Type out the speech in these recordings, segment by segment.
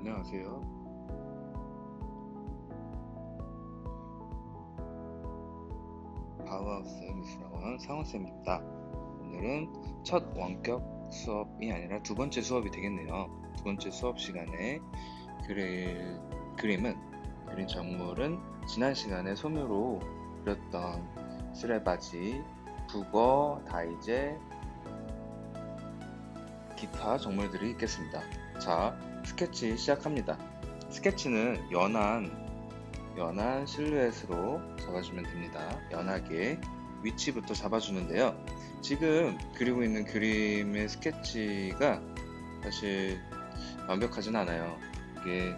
안녕하세요. 바우하우스 미술학원 상원쌤입니다. 오늘은 첫 원격 수업이 아니라 두 번째 수업이 되겠네요. 두 번째 수업 시간에 그릴 그린 작물은 지난 시간에 손으로 그렸던 쓰레바지, 북어, 다이제, 기타 작물들이 있겠습니다. 자, 스케치 시작합니다. 스케치는 연한 실루엣으로 잡아주면 됩니다. 연하게 위치부터 잡아주는데요. 지금 그리고 있는 그림의 스케치가 사실 완벽하진 않아요. 이게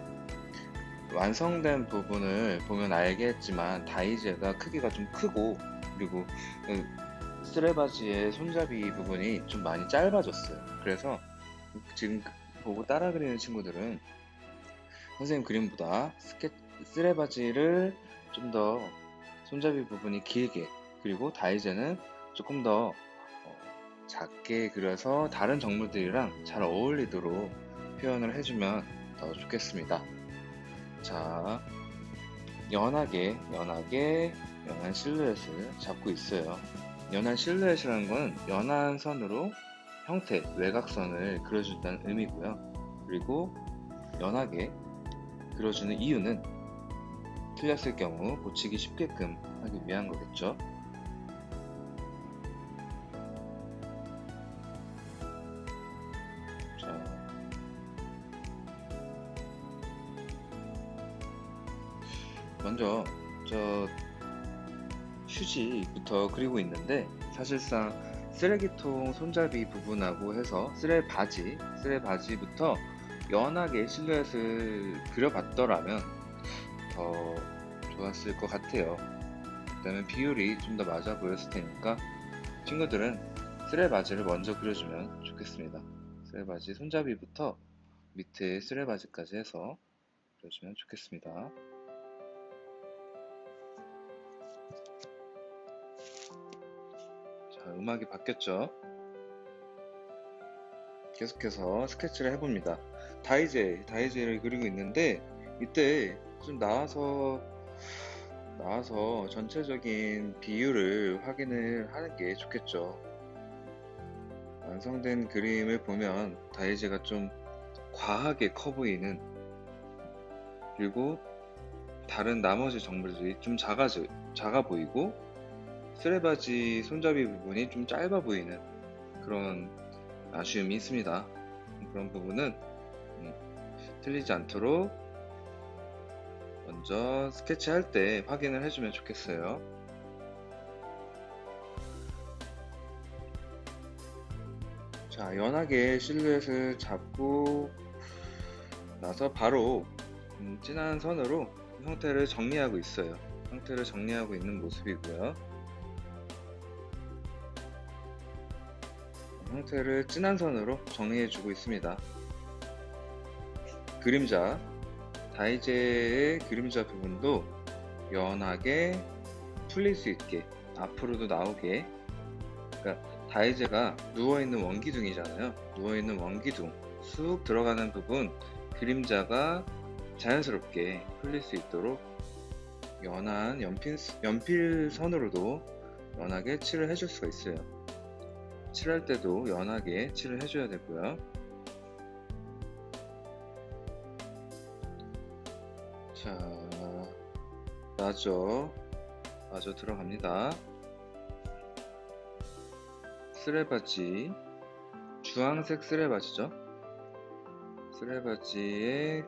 완성된 부분을 보면 알겠지만 다이제가 크기가 좀 크고, 그리고 쓰레바지의 손잡이 부분이 좀 많이 짧아졌어요. 그래서 지금 보고 따라 그리는 친구들은 선생님 그림보다 쓰레바지를 좀 더 손잡이 부분이 길게, 그리고 다이제는 조금 더 작게 그려서 다른 작물들이랑 잘 어울리도록 표현을 해주면 더 좋겠습니다. 자, 연한 실루엣을 잡고 있어요. 연한 실루엣이라는 건 연한 선으로 형태, 외곽선을 그려준다는 의미고요. 그리고 연하게 그려주는 이유는 틀렸을 경우 고치기 쉽게끔 하기 위한 거겠죠. 자, 먼저 휴지부터 그리고 있는데, 사실상 쓰레기통 손잡이 부분하고 해서 쓰레바지부터 연하게 실루엣을 그려봤더라면 더 좋았을 것 같아요. 그다음에 비율이 좀 더 맞아 보였을 테니까 친구들은 쓰레바지를 먼저 그려주면 좋겠습니다. 쓰레바지 손잡이부터 밑에 쓰레바지까지 해서 그려주면 좋겠습니다. 자, 음악이 바뀌었죠? 계속해서 스케치를 해봅니다. 다이제를 그리고 있는데, 이때 좀 나와서 전체적인 비율을 확인을 하는 게 좋겠죠. 완성된 그림을 보면 다이제가 좀 과하게 커 보이는, 그리고 다른 나머지 작물들이 좀 작아 보이고, 쓰레바지 손잡이 부분이 좀 짧아 보이는 그런 아쉬움이 있습니다. 그런 부분은 틀리지 않도록 먼저 스케치할 때 확인을 해주면 좋겠어요. 자, 연하게 실루엣을 잡고 나서 바로 진한 선으로 형태를 정리하고 있어요. 형태를 정리하고 있는 모습이고요. 형태를 진한 선으로 정리해주고 있습니다. 그림자, 다이제의 그림자 부분도 연하게 풀릴 수 있게, 앞으로도 나오게. 그러니까 다이제가 누워있는 원기둥이잖아요. 누워있는 원기둥 쑥 들어가는 부분, 그림자가 자연스럽게 풀릴 수 있도록 연한 연필선으로도 연하게 칠을 해줄 수가 있어요. 칠할 때도 연하게 칠을 해줘야 되고요. 자, 마저 들어갑니다. 쓰레바지, 주황색 쓰레바지죠. 쓰레바지의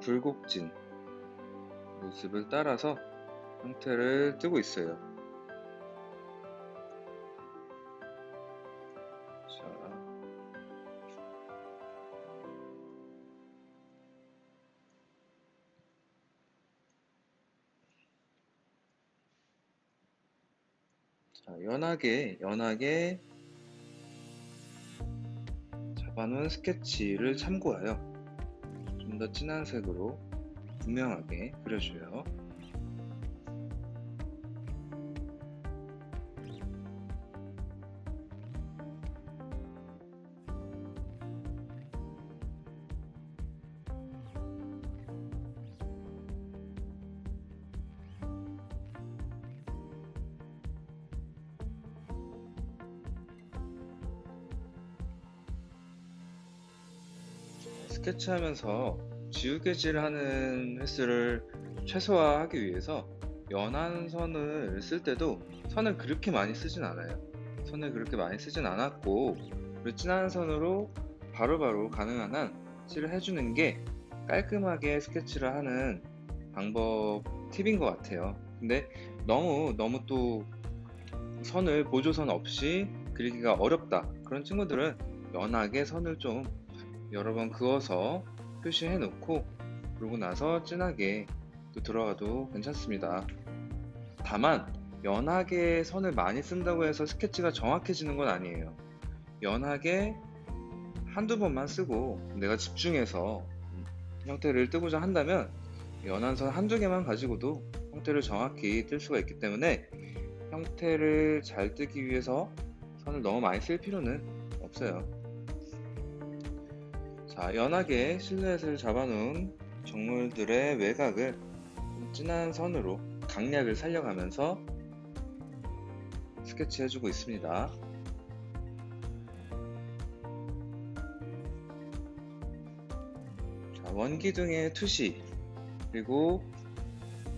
굴곡진 모습을 따라서 형태를 뜨고 있어요. 자, 연하게 잡아놓은 스케치를 참고하여 좀 더 진한 색으로 분명하게 그려줘요. 스케치하면서 지우개질하는 횟수를 최소화하기 위해서 연한 선을 쓸 때도 선을 그렇게 많이 쓰진 않아요. 선을 그렇게 많이 쓰진 않았고, 그리고 진한 선으로 바로바로 가능한 한 칠을 해주는 게 깔끔하게 스케치를 하는 방법 팁인 것 같아요. 근데 너무 또 선을 보조선 없이 그리기가 어렵다, 그런 친구들은 연하게 선을 좀 여러 번 그어서 표시해 놓고 그러고 나서 진하게 또 들어가도 괜찮습니다. 다만 연하게 선을 많이 쓴다고 해서 스케치가 정확해지는 건 아니에요. 연하게 한두 번만 쓰고 내가 집중해서 형태를 뜨고자 한다면 연한 선 한두 개만 가지고도 형태를 정확히 뜰 수가 있기 때문에 형태를 잘 뜨기 위해서 선을 너무 많이 쓸 필요는 없어요. 자, 연하게 실루엣을 잡아놓은 정물들의 외곽을 진한 선으로 강약을 살려가면서 스케치해주고 있습니다. 자, 원기둥의 투시, 그리고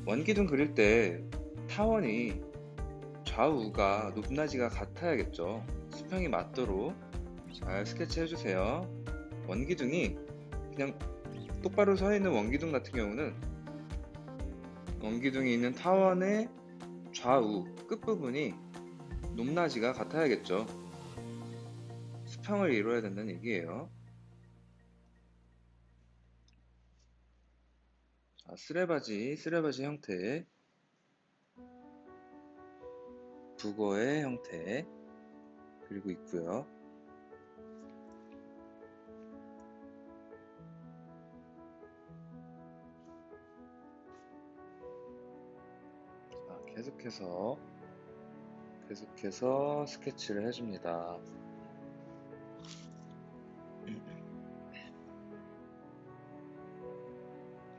원기둥 그릴 때 타원이 좌우가 높낮이가 같아야겠죠. 수평이 맞도록 잘 스케치해주세요. 원기둥이 그냥 똑바로 서 있는 원기둥 같은 경우는 원기둥이 있는 타원의 좌우 끝부분이 높낮이가 같아야겠죠. 수평을 이루어야 된다는 얘기예요. 자, 쓰레바지 형태, 북어의 형태 그리고 있고요. 자, 계속해서 스케치를 해줍니다.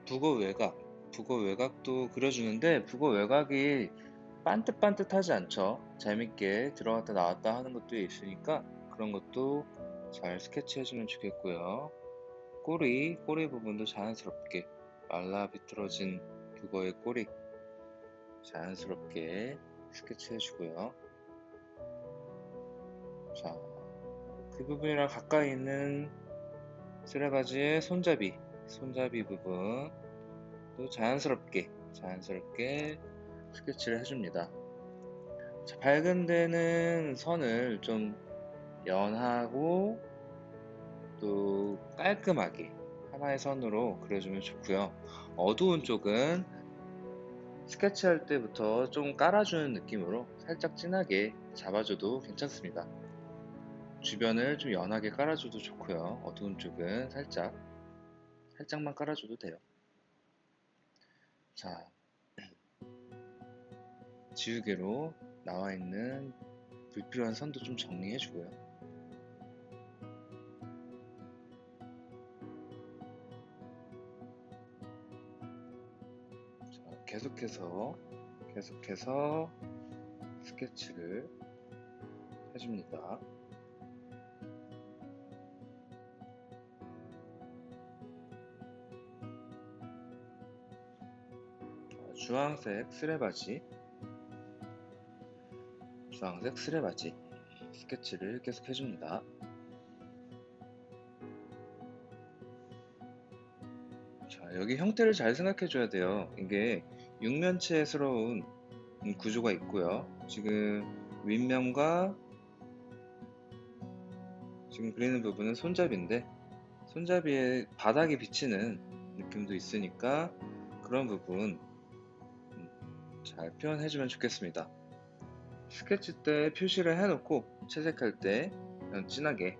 북어 외곽도 그려주는데 북어 외곽이 반듯반듯하지 않죠. 재밌게 들어갔다 나왔다 하는 것도 있으니까 그런 것도 잘 스케치해주면 좋겠고요. 꼬리 부분도 자연스럽게 말라 비틀어진 북어의 꼬리 자연스럽게 스케치해주고요. 자, 그 부분이랑 가까이 있는 쓰레바지의 손잡이 부분도 자연스럽게 스케치를 해줍니다. 자, 밝은 데는 선을 좀 연하고 또 깔끔하게 하나의 선으로 그려주면 좋고요. 어두운 쪽은 스케치할 때부터 좀 깔아주는 느낌으로 살짝 진하게 잡아줘도 괜찮습니다. 주변을 좀 연하게 깔아줘도 좋고요. 어두운 쪽은 살짝만 깔아줘도 돼요. 자, 지우개로 나와 있는 불필요한 선도 좀 정리해주고요. 자, 계속해서 스케치를 해줍니다. 주황색 쓰레바지 스케치를 계속 해줍니다. 자, 여기 형태를 잘 생각해 줘야 돼요. 이게 육면체스러운 구조가 있고요. 지금 윗면과 지금 그리는 부분은 손잡이인데 손잡이에 바닥이 비치는 느낌도 있으니까 그런 부분 잘 표현해주면 좋겠습니다. 스케치 때 표시를 해놓고 채색할 때 그냥 진하게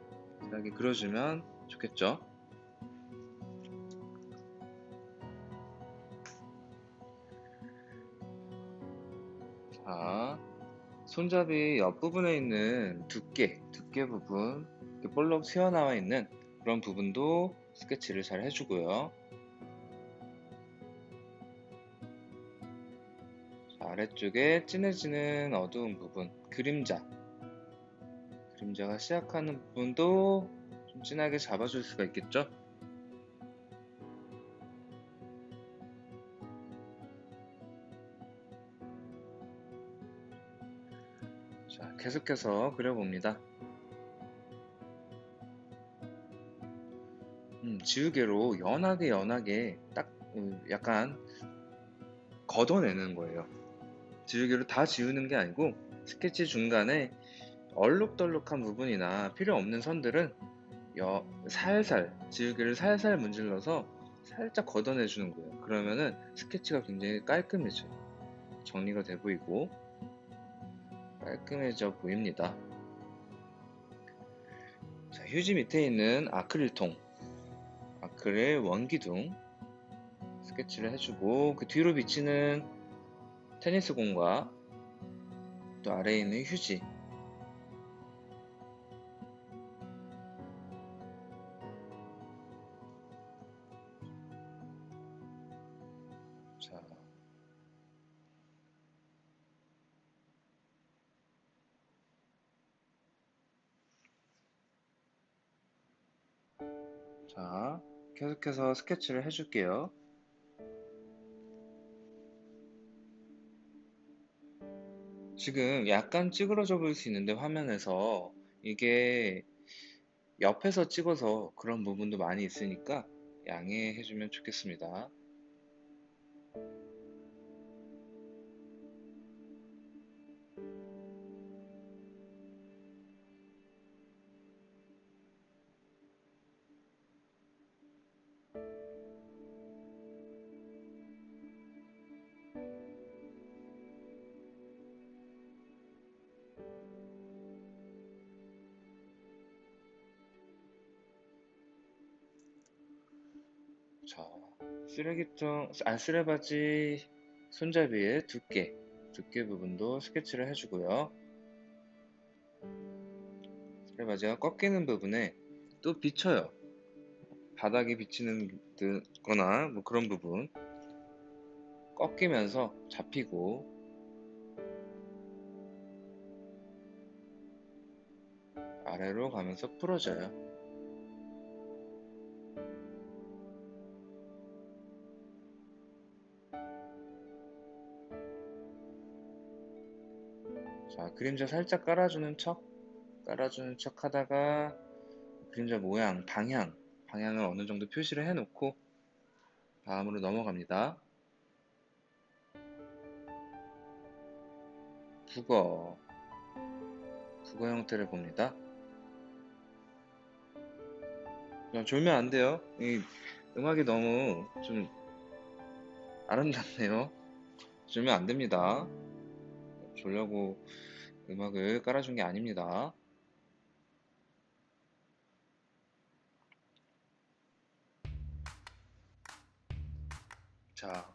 그려주면 좋겠죠. 자, 손잡이 옆부분에 있는 두께 부분, 이렇게 볼록 튀어나와 있는 그런 부분도 스케치를 잘 해주고요. 자, 아래쪽에 진해지는 어두운 부분, 그림자가 시작하는 부분도 좀 진하게 잡아줄 수가 있겠죠. 계속해서 그려봅니다. 지우개로 연하게 딱 약간 걷어내는 거예요. 지우개로 다 지우는 게 아니고 스케치 중간에 얼룩덜룩한 부분이나 필요 없는 선들은 살살 지우개를 살살 문질러서 살짝 걷어내 주는 거예요. 그러면은 스케치가 굉장히 깔끔해져요. 정리가 돼 보이고 깔끔해져 보입니다. 자, 휴지 밑에 있는 아크릴통, 아크릴 원기둥 스케치를 해주고, 그 뒤로 비치는 테니스공과 또 아래에 있는 휴지, 자, 계속해서 스케치를 해줄게요. 지금 약간 찌그러져 보일 수 있는데 화면에서 이게 옆에서 찍어서 그런 부분도 많이 있으니까 양해해주면 좋겠습니다. 자, 쓰레바지 손잡이의 두께 부분도 스케치를 해주고요. 쓰레바지가 꺾이는 부분에 또 비쳐요. 바닥에 비치는 거나 뭐 그런 부분 꺾이면서 잡히고, 아래로 가면서 풀어져요. 자, 그림자 살짝 깔아주는 척 하다가 그림자 모양, 방향을 어느 정도 표시를 해놓고 다음으로 넘어갑니다. 북어 형태를 봅니다. 졸면 안 돼요. 이 음악이 너무 좀 아름답네요. 졸면 안 됩니다. 졸려고 음악을 깔아준 게 아닙니다. 자,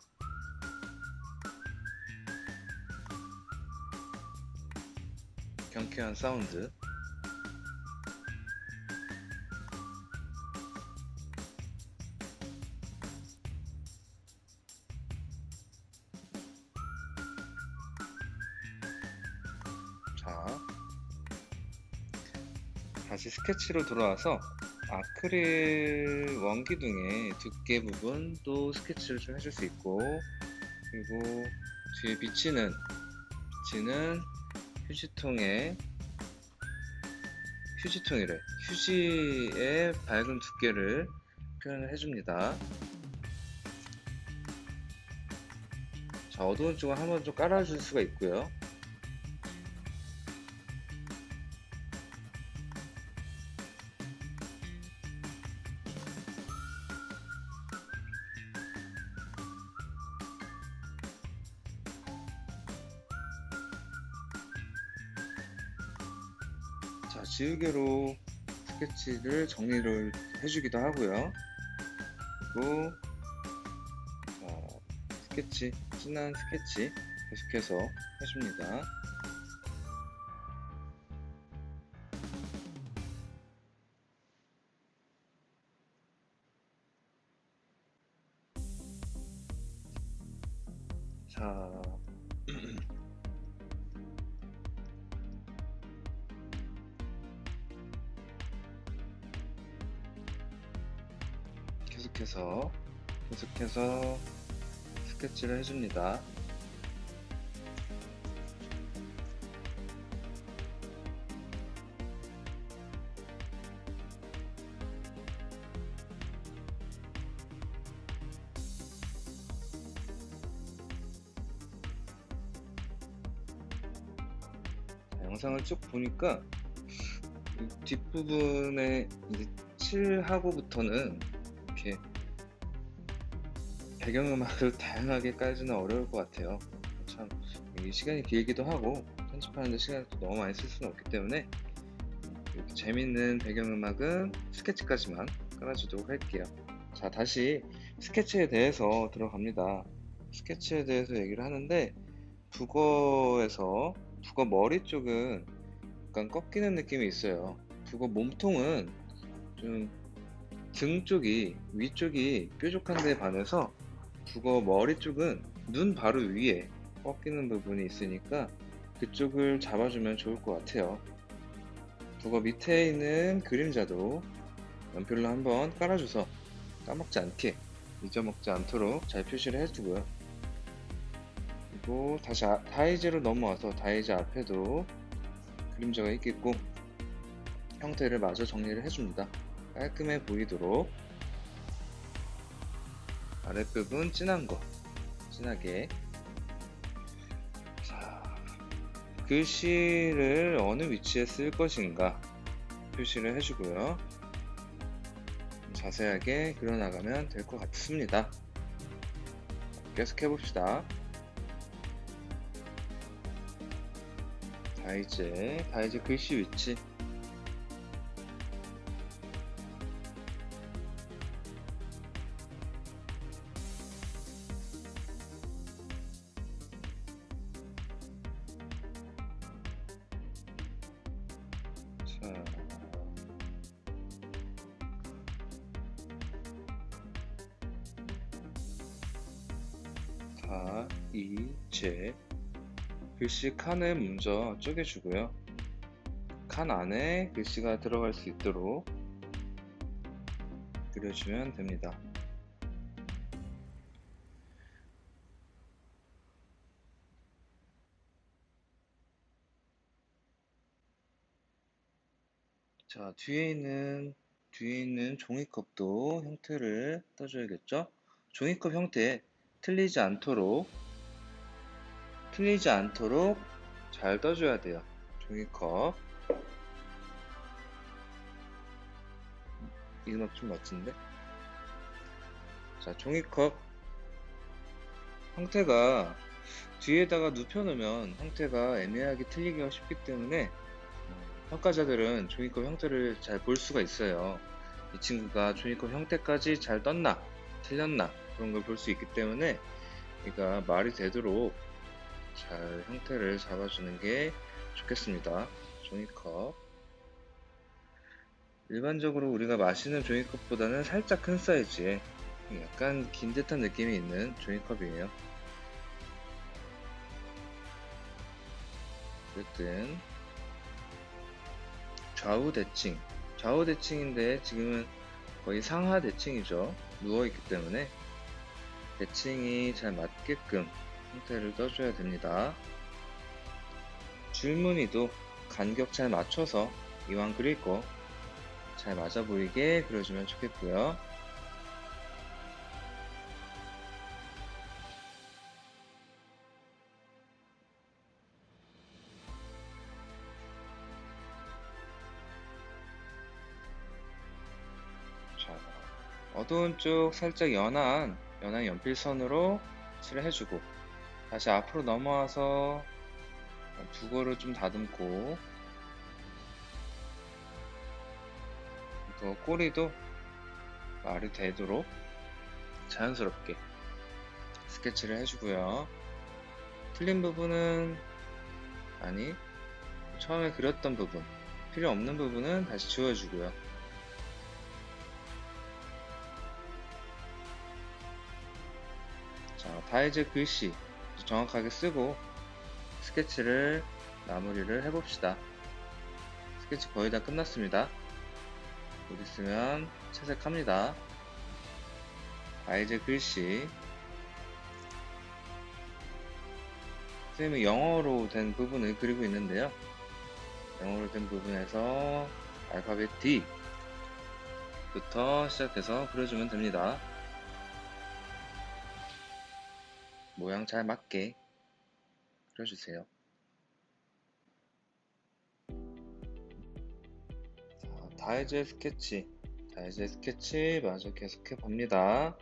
경쾌한 사운드. 자, 다시 스케치로 돌아와서 아크릴 원기둥의 두께 부분 또 스케치를 좀 해줄 수 있고, 그리고 뒤에 비치는 휴지의 밝은 두께를 표현을 해줍니다. 자, 어두운 쪽은 한번 좀 깔아줄 수가 있고요. 자, 지우개로 스케치를 정리를 해주기도 하고요. 그리고 진한 스케치 계속해서 해줍니다. 자, 계속해서 스케치를 해줍니다. 영상을 쭉 보니까 이 뒷부분에 이제 칠하고부터는 이렇게 배경음악을 다양하게 깔지는 어려울 것 같아요. 참 시간이 길기도 하고 편집하는데 시간을 또 너무 많이 쓸 수는 없기 때문에 이렇게 재밌는 배경음악은 스케치까지만 깔아주도록 할게요. 자, 다시 스케치에 대해서 들어갑니다. 스케치에 대해서 얘기를 하는데 북어에서 북어 머리 쪽은 약간 꺾이는 느낌이 있어요. 북어 몸통은 좀 등 쪽이 위쪽이 뾰족한 데 반해서 북어 머리 쪽은 눈 바로 위에 꺾이는 부분이 있으니까 그쪽을 잡아주면 좋을 것 같아요. 북어 밑에 있는 그림자도 연필로 한번 깔아줘서 까먹지 않게 잊어먹지 않도록 잘 표시를 해주고요. 그리고 다시 다이제로 넘어와서 다이제 앞에도 그림자가 있겠고 형태를 마저 정리를 해줍니다. 깔끔해 보이도록 아랫부분 진한 거 진하게. 자, 글씨를 어느 위치에 쓸 것인가 표시를 해주고요. 자세하게 그려나가면 될 것 같습니다. 계속 해봅시다. 다이제 글씨 위치. 자, 다이제 글씨 칸을 먼저 쪼개주고요. 칸 안에 글씨가 들어갈 수 있도록 그려주면 됩니다. 자, 뒤에 있는 종이컵도 형태를 떠줘야겠죠? 종이컵 형태 틀리지 않도록 잘 떠줘야 돼요. 종이컵. 이 음악 좀 멋진데? 자, 종이컵 형태가 뒤에다가 눕혀놓으면 형태가 애매하게 틀리기가 쉽기 때문에 평가자들은 종이컵 형태를 잘 볼 수가 있어요. 이 친구가 종이컵 형태까지 잘 떴나 틀렸나 그런 걸 볼 수 있기 때문에 얘가 말이 되도록 잘 형태를 잡아주는 게 좋겠습니다. 종이컵 일반적으로 우리가 마시는 종이컵보다는 살짝 큰 사이즈의 약간 긴 듯한 느낌이 있는 종이컵이에요. 어쨌든 좌우 대칭인데 지금은 거의 상하 대칭이죠. 누워있기 때문에 대칭이 잘 맞게끔 형태를 떠줘야 됩니다. 줄무늬도 간격 잘 맞춰서 이왕 그릴 거 잘 맞아 보이게 그려주면 좋겠고요. 자, 어두운 쪽 살짝 연한 연필선으로 칠을 해주고 다시 앞으로 넘어와서 두고를 좀 다듬고 또 꼬리도 말이 되도록 자연스럽게 스케치를 해주고요. 틀린 부분은 처음에 그렸던 부분 필요 없는 부분은 다시 지워주고요. 자, 다이제 글씨 정확하게 쓰고 스케치를 마무리를 해봅시다. 스케치 거의 다 끝났습니다. 곧 있으면 채색합니다. 다이제 글씨 선생님이 영어로 된 부분을 그리고 있는데요. 영어로 된 부분에서 알파벳 D부터 시작해서 그려주면 됩니다. 모양 잘 맞게 그려주세요. 다이제 스케치 마저 계속해 봅니다.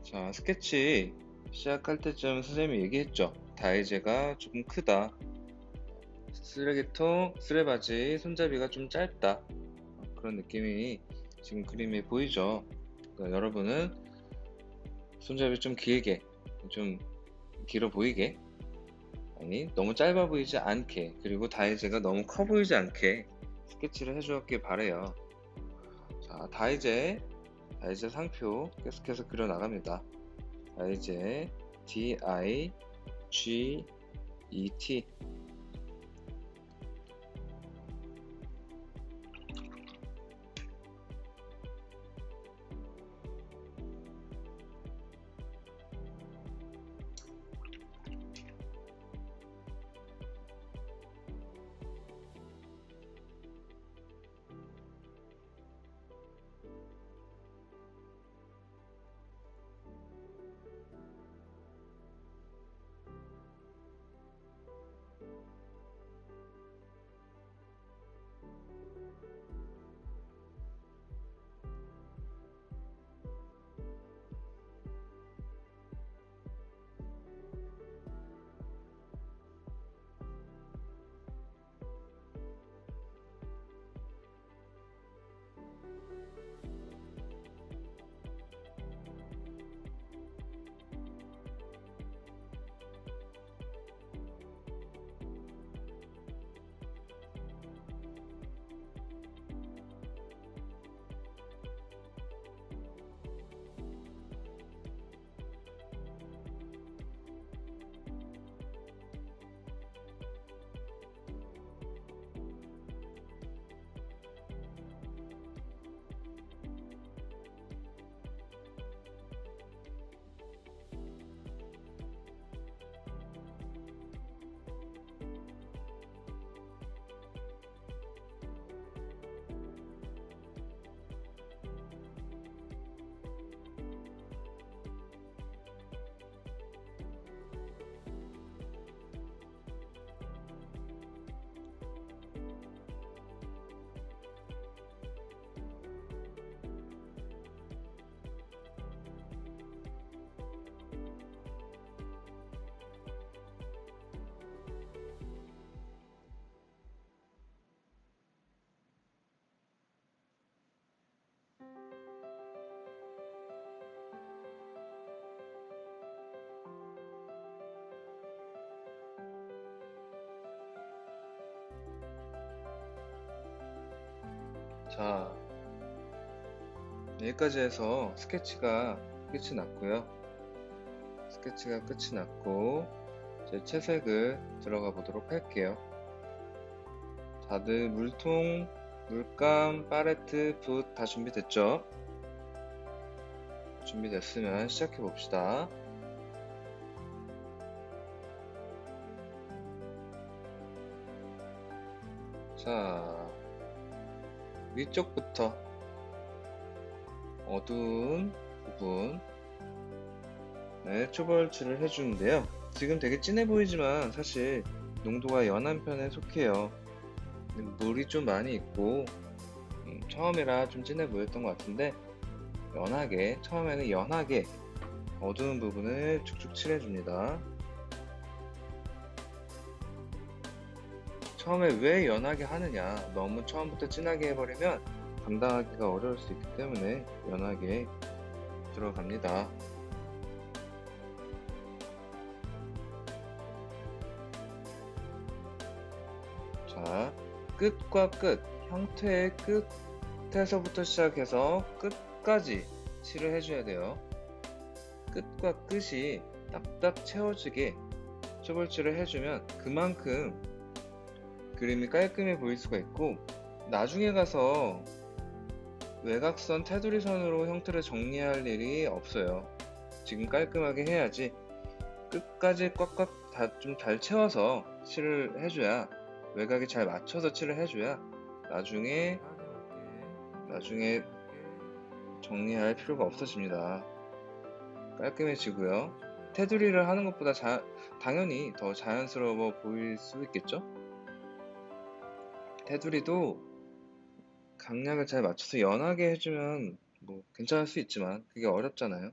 자, 스케치 시작할 때쯤 선생님이 얘기했죠. 다이제가 조금 크다. 쓰레기통, 쓰레바지, 손잡이가 좀 짧다. 그런 느낌이 지금 그림에 보이죠. 그러니까 여러분은 손잡이 좀 길게, 좀 길어 보이게, 아니 너무 짧아 보이지 않게, 그리고 다이제가 너무 커 보이지 않게 스케치를 해주었길 바래요. 자, 다이제 상표 계속해서 그려 나갑니다. 다이제 DIGET. 자, 여기까지 해서 스케치가 끝이 났고요. 스케치가 끝이 났고 이제 채색을 들어가 보도록 할게요. 다들 물통, 물감, 팔레트, 붓 다 준비됐죠? 준비됐으면 시작해 봅시다. 자, 위쪽부터 어두운 부분 초벌칠을 해주는데요. 지금 되게 진해 보이지만 사실 농도가 연한 편에 속해요. 물이 좀 많이 있고 처음이라 좀 진해 보였던 것 같은데 처음에는 연하게 어두운 부분을 축축 칠해줍니다. 처음에 왜 연하게 하느냐, 너무 처음부터 진하게 해버리면 감당하기가 어려울 수 있기 때문에 연하게 들어갑니다. 자, 끝과 끝, 형태의 끝에서부터 시작해서 끝까지 칠을 해줘야 돼요. 끝과 끝이 딱딱 채워지게 초벌칠을 해주면 그만큼 그림이 깔끔해 보일 수가 있고, 나중에 가서 외곽선, 테두리 선으로 형태를 정리할 일이 없어요. 지금 깔끔하게 해야지 끝까지 꽉꽉 좀 잘 채워서 칠을 해줘야, 외곽이 잘 맞춰서 칠을 해줘야 나중에 정리할 필요가 없어집니다. 깔끔해지고요. 테두리를 하는 것보다 당연히 더 자연스러워 보일 수 있겠죠? 테두리도 강약을 잘 맞춰서 연하게 해주면 뭐 괜찮을 수 있지만 그게 어렵잖아요.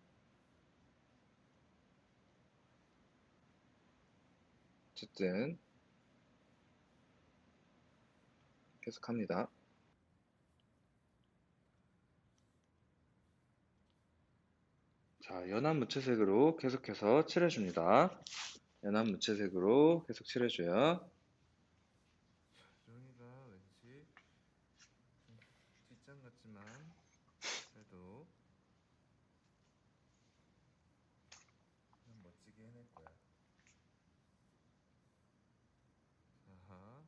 어쨌든 계속합니다. 자, 연한 무채색으로 계속해서 칠해줍니다. 연한 무채색으로 계속 칠해줘요. 종이가 왠지 좀 뒷장 같지만 그래도 그냥 멋지게 해낼 거야. 아하.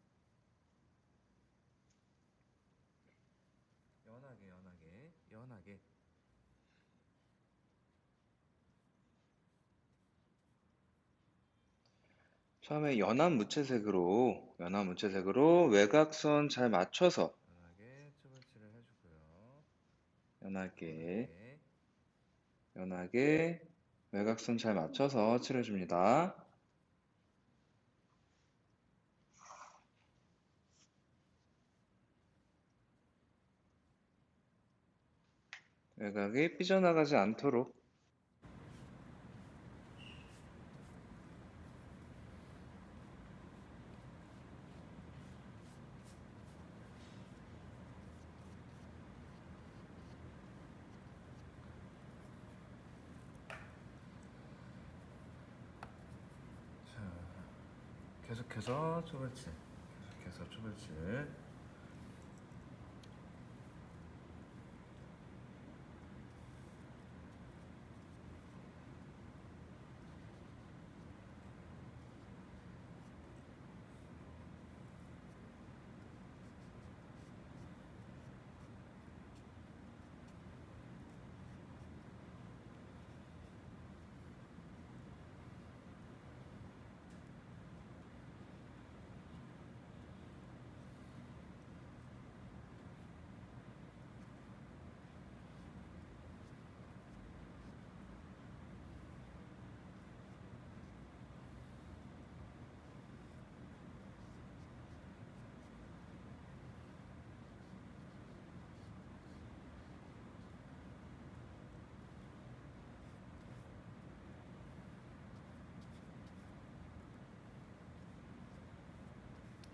연하게. 처음에 연한 무채색으로 외곽선 잘 맞춰서 연하게 초벌칠을 해주고요. 연하게 외곽선 잘 맞춰서 칠해줍니다. 외곽이 삐져나가지 않도록. 자, 계속해서 초벌칠.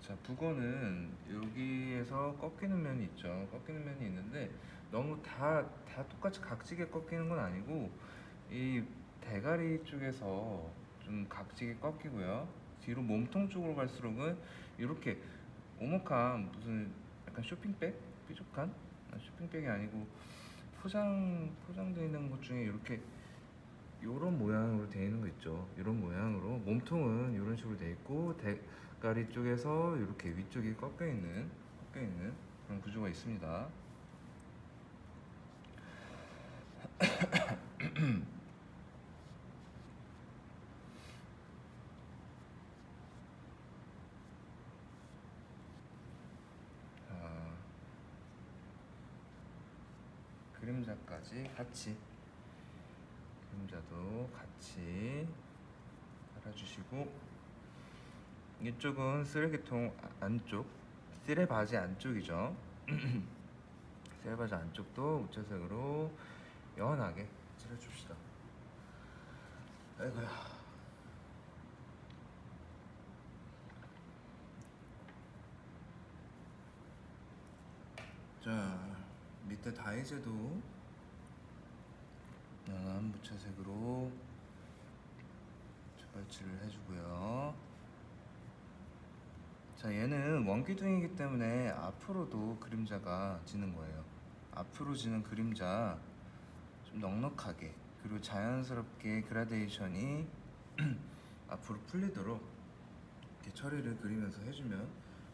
자, 북어는 여기에서 꺾이는 면이 있죠. 꺾이는 면이 있는데 너무 다 똑같이 각지게 꺾이는 건 아니고 이 대가리 쪽에서 좀 각지게 꺾이고요. 뒤로 몸통 쪽으로 갈수록은 이렇게 오목한 무슨 약간 쇼핑백? 삐죽한? 쇼핑백이 아니고 포장되어 있는 것 중에 이렇게 요런 모양으로 되어 있는 거 있죠. 이런 모양으로 몸통은 이런 식으로 되어 있고 대가리 쪽에서 이렇게 위쪽이 꺾여 있는 그런 구조가 있습니다. 자, 그림자까지 같이 그림자도 같이 달아주시고 이쪽은 쓰레기통 안쪽 쓰레바지 안쪽이죠. 쓰레바지 안쪽도 우체색으로 연하게 칠해줍시다. 아이고야. 자, 밑에 다이제도 연한 무채색으로 초벌칠을 해주고요. 자, 얘는 원기둥이기 때문에 앞으로도 그림자가 지는 거예요. 앞으로 지는 그림자 좀 넉넉하게 그리고 자연스럽게 그라데이션이 앞으로 풀리도록 이렇게 처리를 그리면서 해주면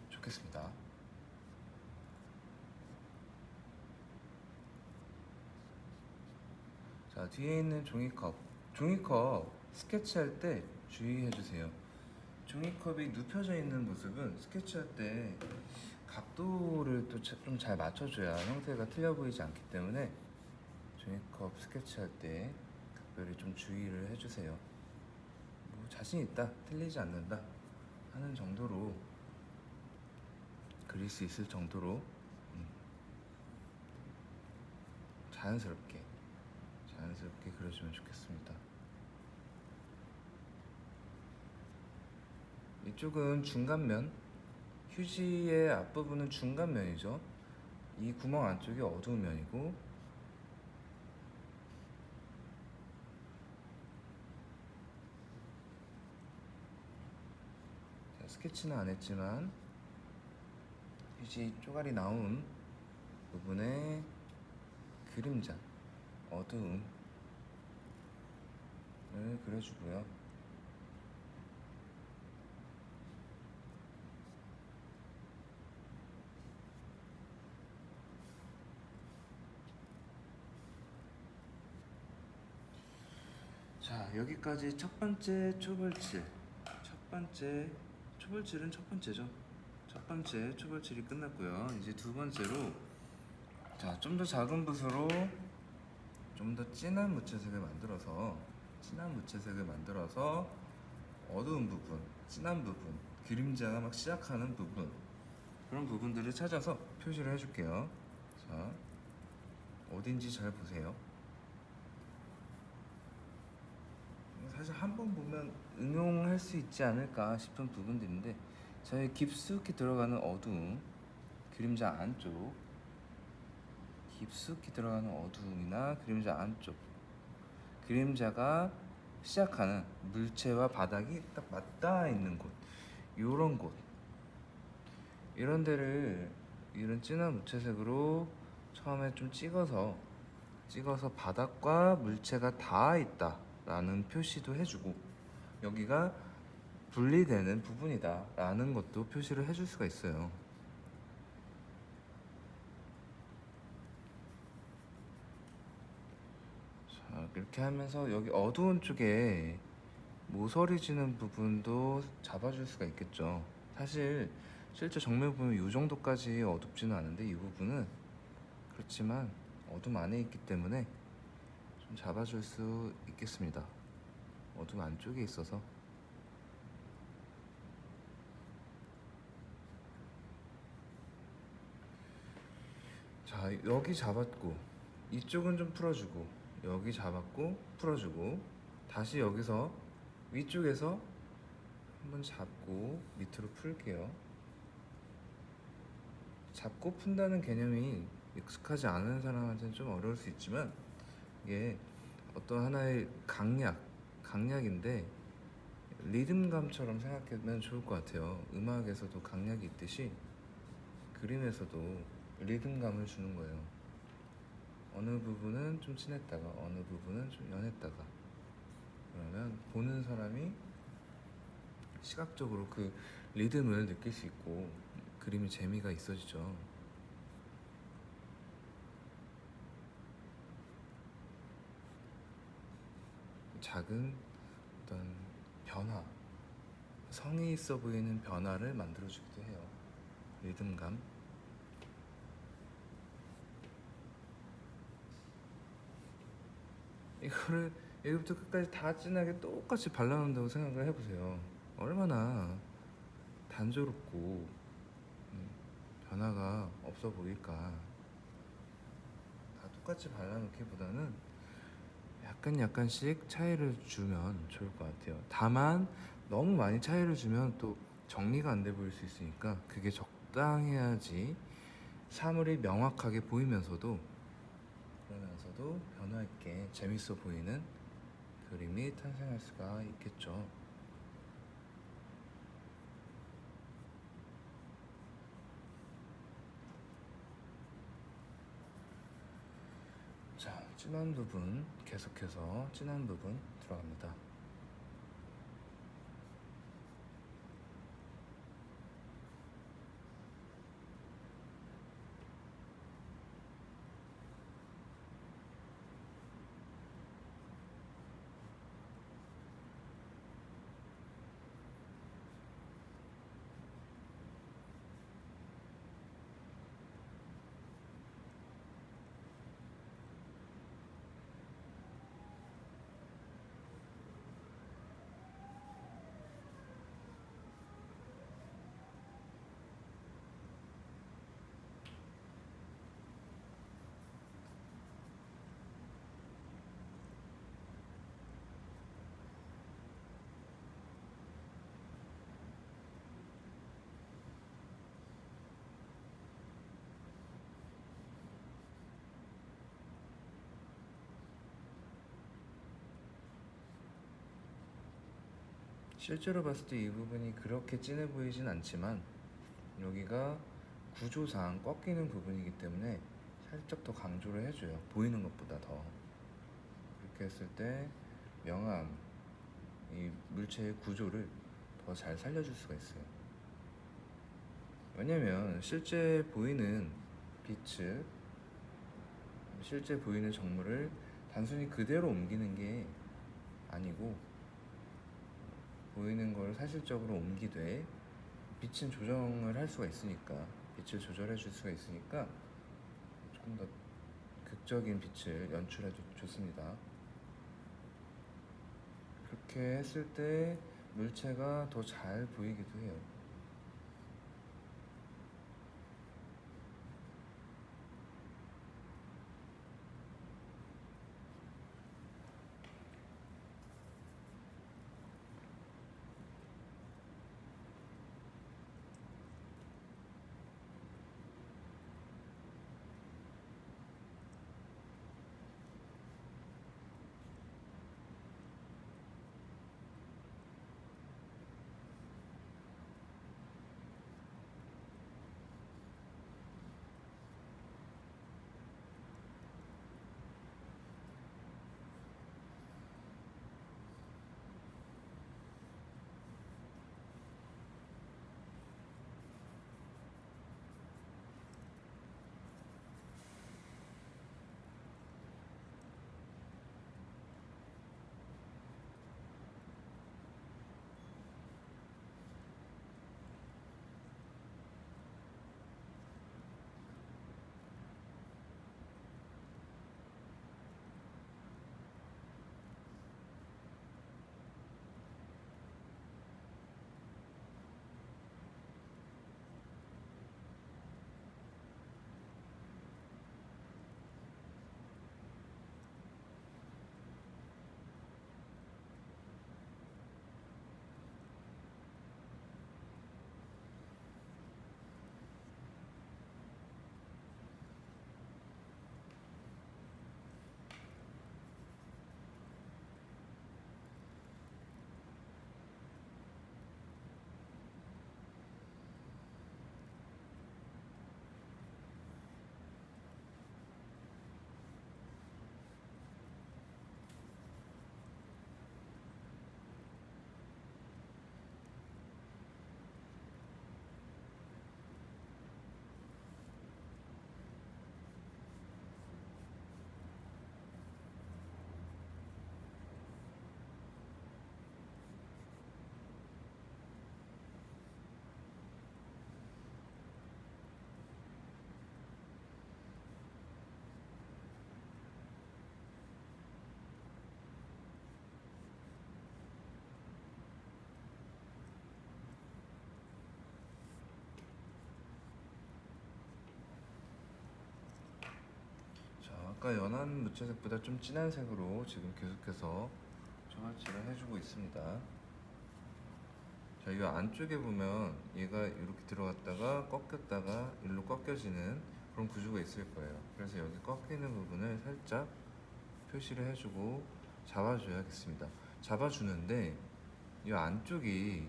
좋겠습니다. 자, 뒤에 있는 종이컵 스케치할 때 주의해주세요. 종이컵이 눕혀져 있는 모습은 스케치할 때 각도를 또 좀 잘 맞춰줘야 형태가 틀려 보이지 않기 때문에 종이컵 스케치할 때 특별히 좀 주의를 해주세요. 자신 있다, 틀리지 않는다 하는 정도로 그릴 수 있을 정도로 자연스럽게 그려주면 좋겠습니다. 이쪽은 중간면, 휴지의 앞부분은 중간면이죠. 이 구멍 안쪽이 어두운 면이고, 자, 스케치는 안 했지만 휴지 쪼가리 나온 부분에 그림자, 어두움을 그려주고요. 자, 여기까지 첫 번째 초벌칠. 초벌칠은 첫 번째죠. 첫 번째 초벌칠이 끝났고요. 이제 두 번째로, 자, 좀 더 작은 붓으로 좀 더 진한 무채색을 만들어서 어두운 부분, 진한 부분, 그림자가 막 시작하는 부분, 그런 부분들을 찾아서 표시를 해줄게요. 자, 어딘지 잘 보세요. 사실 한 번 보면 응용할 수 있지 않을까 싶은 부분들인데, 저희 깊숙이 들어가는 어두움, 그림자 안쪽, 깊숙이 들어가는 어두움이나 그림자 안쪽, 그림자가 시작하는 물체와 바닥이 딱 맞닿아 있는 곳, 요런 곳, 이런 데를 이런 진한 무채색으로 처음에 좀 찍어서 바닥과 물체가 닿아 있다 라는 표시도 해주고, 여기가 분리되는 부분이다 라는 것도 표시를 해줄 수가 있어요. 자, 이렇게 하면서 여기 어두운 쪽에 모서리 지는 부분도 잡아줄 수가 있겠죠. 사실 실제 정면 보면 이 정도까지 어둡지는 않은데, 이 부분은 그렇지만 어둠 안에 있기 때문에 좀 잡아줄 수 있겠습니다. 어둠 안쪽에 있어서. 자, 여기 잡았고 이쪽은 좀 풀어주고, 여기 잡았고 풀어주고, 다시 여기서 위쪽에서 한번 잡고 밑으로 풀게요. 잡고 푼다는 개념이 익숙하지 않은 사람한테는 좀 어려울 수 있지만, 이게 어떤 하나의 강약인데 리듬감처럼 생각하면 좋을 것 같아요. 음악에서도 강약이 있듯이 그림에서도 리듬감을 주는 거예요. 어느 부분은 좀 진했다가 어느 부분은 좀 연했다가, 그러면 보는 사람이 시각적으로 그 리듬을 느낄 수 있고 그림이 재미가 있어지죠. 작은 어떤 변화, 성의 있어 보이는 변화를 만들어주기도 해요. 리듬감. 이거를 여기부터 끝까지 다 진하게 똑같이 발라놓는다고 생각을 해보세요. 얼마나 단조롭고 변화가 없어 보일까. 다 똑같이 발라놓기보다는 약간씩 차이를 주면 좋을 것 같아요. 다만 너무 많이 차이를 주면 또 정리가 안 돼 보일 수 있으니까 그게 적당해야지 사물이 명확하게 보이면서도, 그러면서도 변화 있게 재밌어 보이는 그림이 탄생할 수가 있겠죠. 자, 진한 부분, 계속해서 진한 부분 들어갑니다. 실제로 봤을 때 이 부분이 그렇게 진해 보이진 않지만 여기가 구조상 꺾이는 부분이기 때문에 살짝 더 강조를 해줘요. 보이는 것보다 더. 그렇게 했을 때 명암, 이 물체의 구조를 더 잘 살려줄 수가 있어요. 왜냐면 실제 보이는 빛을, 실제 보이는 정물을 단순히 그대로 옮기는 게 아니고 보이는 걸 사실적으로 옮기되 빛은 조정을 할 수가 있으니까, 빛을 조절해 줄 수가 있으니까 조금 더 극적인 빛을 연출해 줬습니다. 그렇게 했을 때 물체가 더 잘 보이기도 해요. 자, 아까 연한 무채색보다 좀 진한 색으로 지금 계속해서 초벌칠을 해주고 있습니다. 자, 이 안쪽에 보면 얘가 이렇게 들어갔다가 꺾였다가 일로 꺾여지는 그런 구조가 있을 거예요. 그래서 여기 꺾이는 부분을 살짝 표시를 해주고 잡아줘야겠습니다. 잡아주는데 이 안쪽이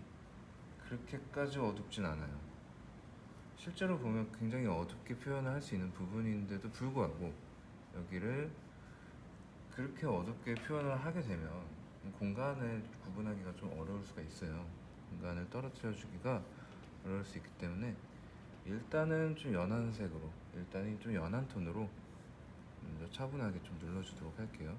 그렇게까지 어둡진 않아요. 실제로 보면 굉장히 어둡게 표현을 할 수 있는 부분인데도 불구하고 여기를 그렇게 어둡게 표현을 하게 되면 공간을 구분하기가 좀 어려울 수가 있어요. 공간을 떨어뜨려 주기가 어려울 수 있기 때문에 일단은 좀 연한 색으로, 일단은 좀 연한 톤으로 먼저 차분하게 좀 눌러주도록 할게요.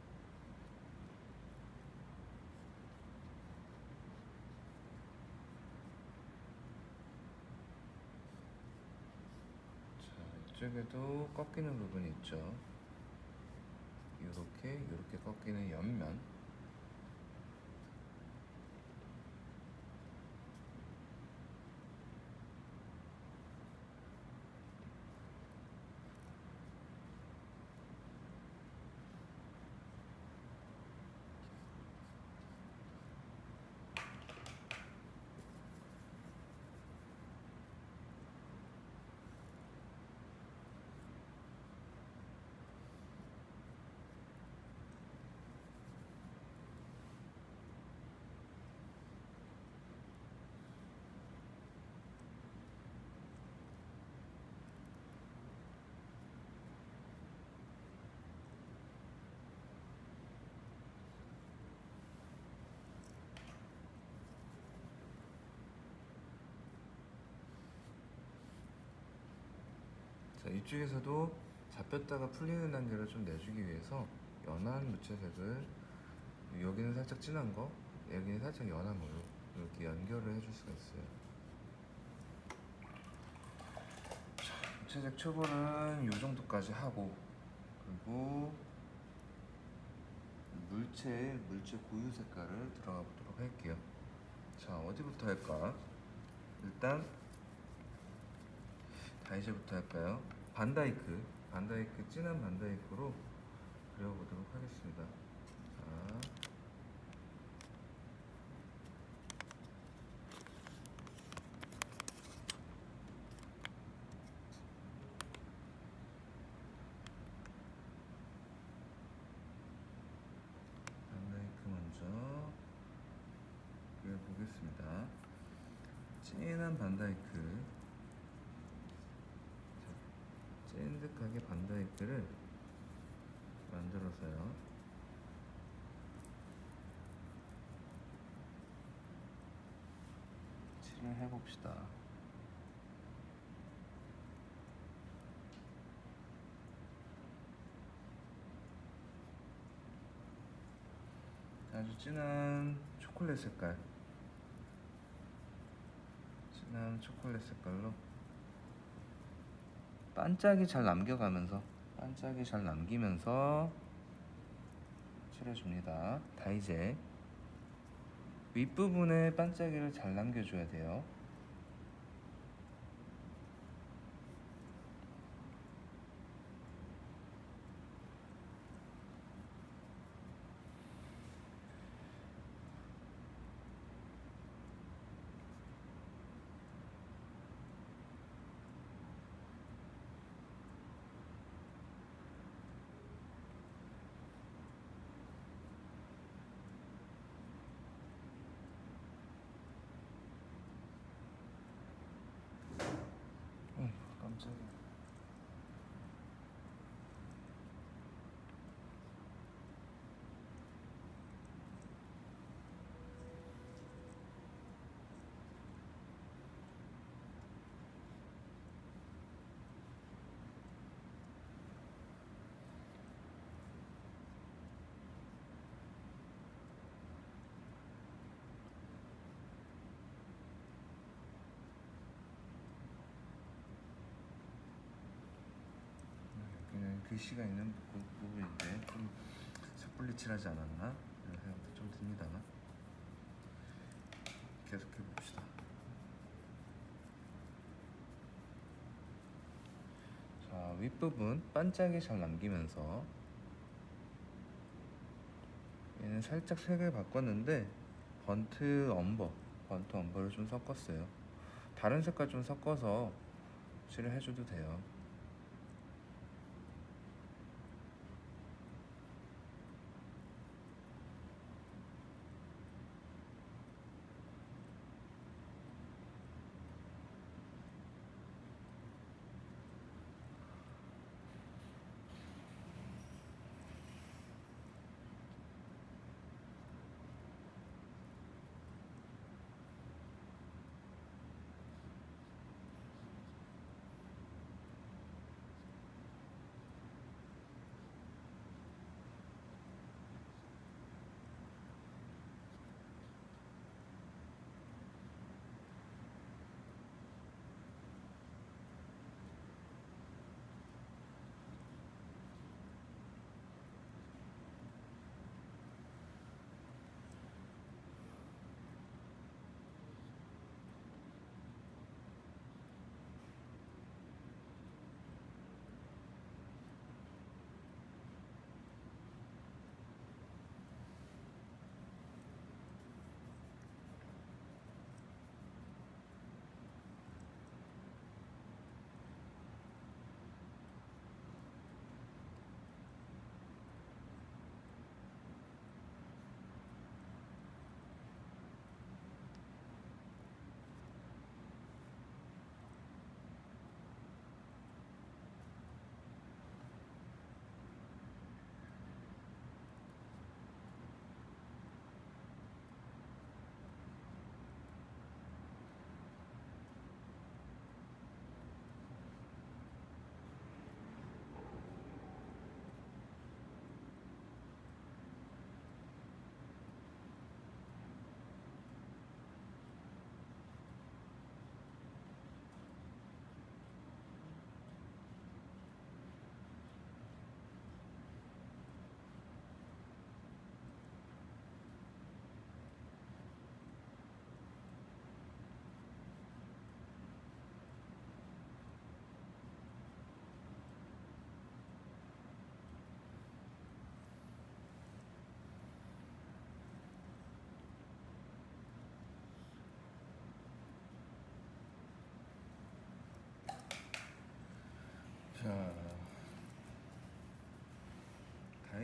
자, 이쪽에도 꺾이는 부분이 있죠. 이렇게 꺾이는 옆면. 이쪽에서도 잡혔다가 풀리는 단계를 좀 내주기 위해서 연한 무채색을, 여기는 살짝 진한 거, 여기는 살짝 연한 걸로 이렇게 연결을 해줄 수가 있어요. 자, 무채색 초벌은 이 정도까지 하고, 그리고 물체 고유 색깔을 들어가 보도록 할게요. 자, 어디부터 할까? 일단 다이제부터 할까요? 반다이크 진한 반다이크로 그려보도록 하겠습니다. 자, 반다이크 먼저 그려보겠습니다. 진한 반다이크, 찐득하게 반다이크를 만들어서요. 칠을 해봅시다. 아주 진한 초콜릿 색깔, 진한 초콜릿 색깔로 반짝이 잘 남기면서 칠해줍니다. 다이제 윗부분에 반짝이를 잘 남겨줘야 돼요. 깜짝이야. 여기는 글씨가 있는 부분인데 좀 섣불리 칠하지 않았나 이런 생각도 좀 듭니다. 계속해 봅시다. 자, 윗부분 반짝이 잘 남기면서, 얘는 살짝 색을 바꿨는데 번트 엄버를 좀 섞었어요. 다른 색깔 좀 섞어서 칠을 해줘도 돼요.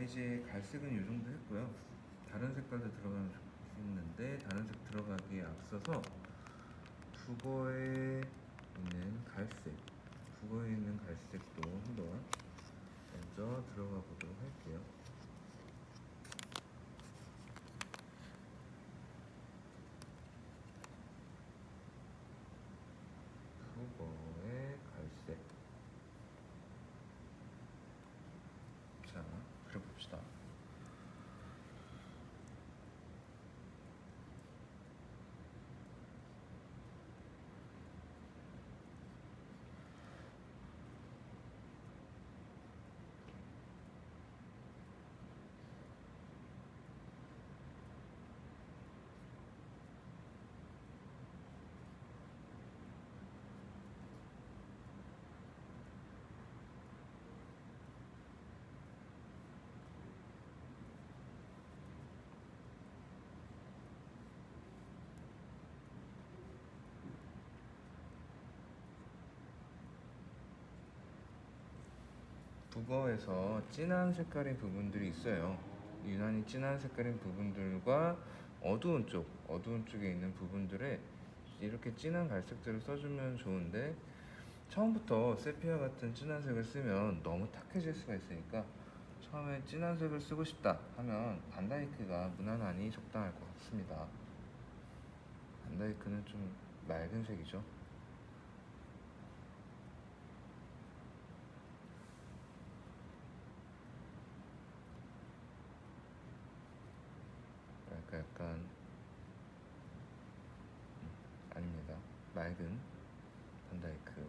이제 갈색은 이 정도 했고요. 다른 색깔도 들어가면 좋겠는데 다른 색 들어가기에 앞서서 북어에 있는 갈색, 북어에 있는 갈색도 한번 먼저 들어가 보도록 할게요. 북어의 갈색. 자, 그려봅시다. 북어에서 진한 색깔의 부분들이 있어요. 유난히 진한 색깔인 부분들과 어두운 쪽에 있는 부분들에 이렇게 진한 갈색들을 써주면 좋은데 처음부터 세피아 같은 진한 색을 쓰면 너무 탁해질 수가 있으니까 처음에 진한 색을 쓰고 싶다 하면 반다이크가 무난하니 적당할 것 같습니다. 반다이크는 좀 맑은 색이죠. 약간 아닙니다. 맑은 반다이크.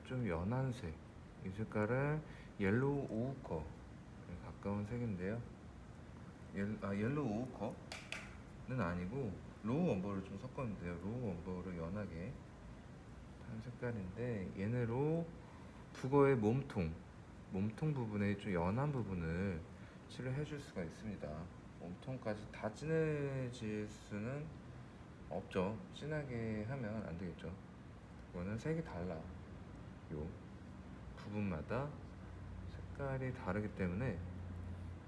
좀 연한 색, 이 색깔은 옐로우 오우커에 가까운 색인데요. 옐로우 오우커는 아니고 로우 엄버를 좀 섞었는데요. 로우 엄버를 연하게 한 색깔인데 얘네로 북어의 몸통 부분에 좀 연한 부분을 칠을 해줄 수가 있습니다. 몸통까지 다 진해질 수는 없죠. 진하게 하면 안 되겠죠. 이거는 색이 달라. 요 부분마다 색깔이 다르기 때문에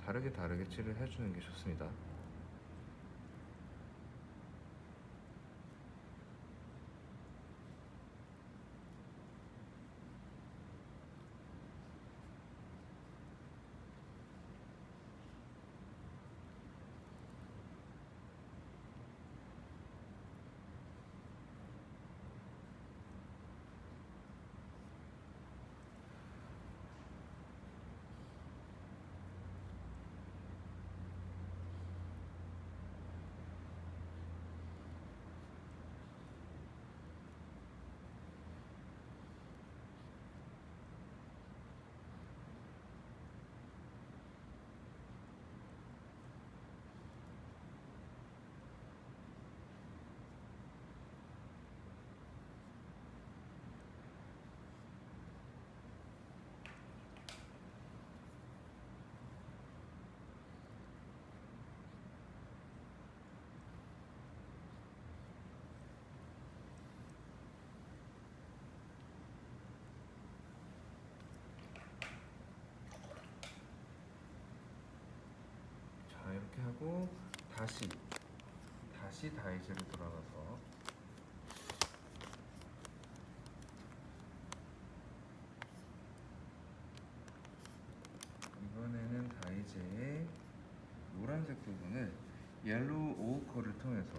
다르게 칠을 해주는 게 좋습니다. 이렇게 하고 다시 다이제로 돌아가서 이번에는 다이제의 노란색 부분을 옐로우 오우커를 통해서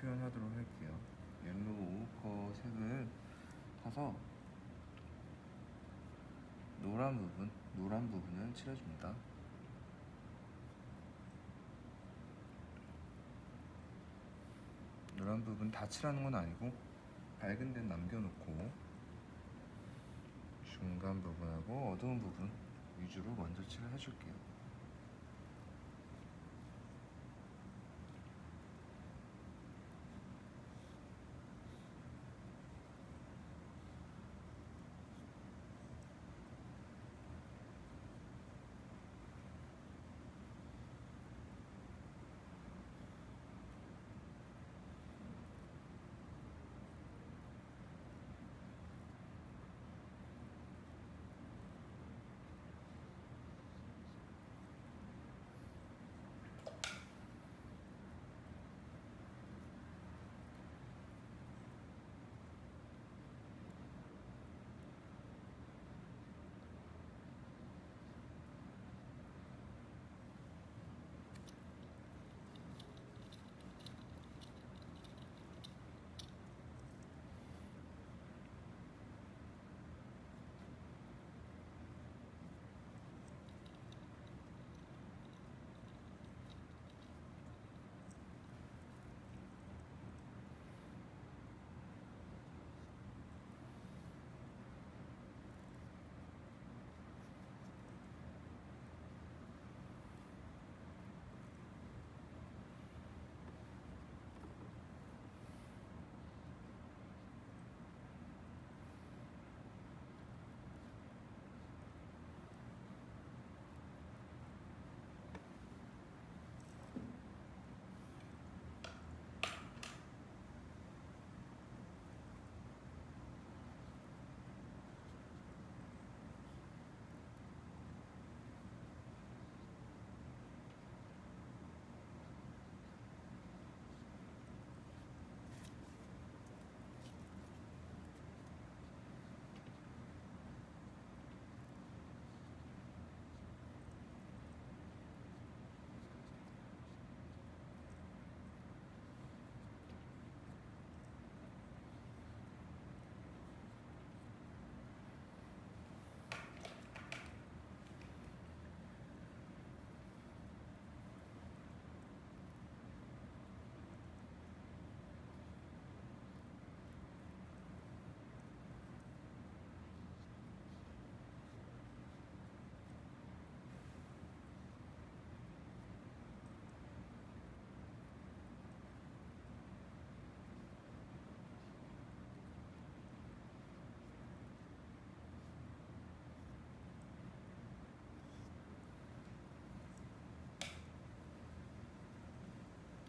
표현하도록 할게요. 옐로우 오우커 색을 타서 노란 부분을 칠해줍니다. 노란 부분 다 칠하는 건 아니고 밝은 데는 남겨놓고 중간 부분하고 어두운 부분 위주로 먼저 칠을 해줄게요.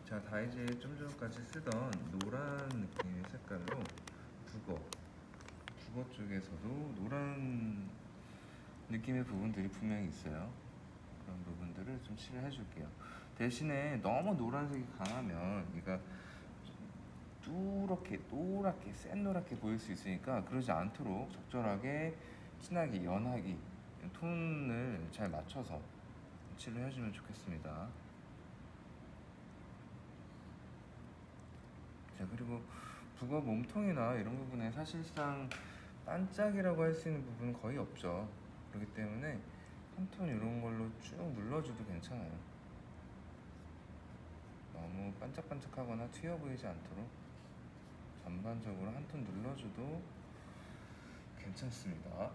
자, 다이제에 좀 전까지 쓰던 노란 느낌의 색깔로 북어 쪽에서도 노란 느낌의 부분들이 분명히 있어요. 그런 부분들을 좀 칠을 해줄게요. 대신에 너무 노란색이 강하면 얘가 노랗게 센 노랗게 보일 수 있으니까 그러지 않도록 적절하게 진하게 연하게 톤을 잘 맞춰서 칠을 해주면 좋겠습니다. 자, 그리고 북어 몸통이나 이런 부분에 사실상 반짝이라고 할 수 있는 부분은 거의 없죠. 그렇기 때문에 한 톤 이런 걸로 쭉 눌러줘도 괜찮아요. 너무 반짝반짝하거나 튀어 보이지 않도록 전반적으로 한 톤 눌러줘도 괜찮습니다.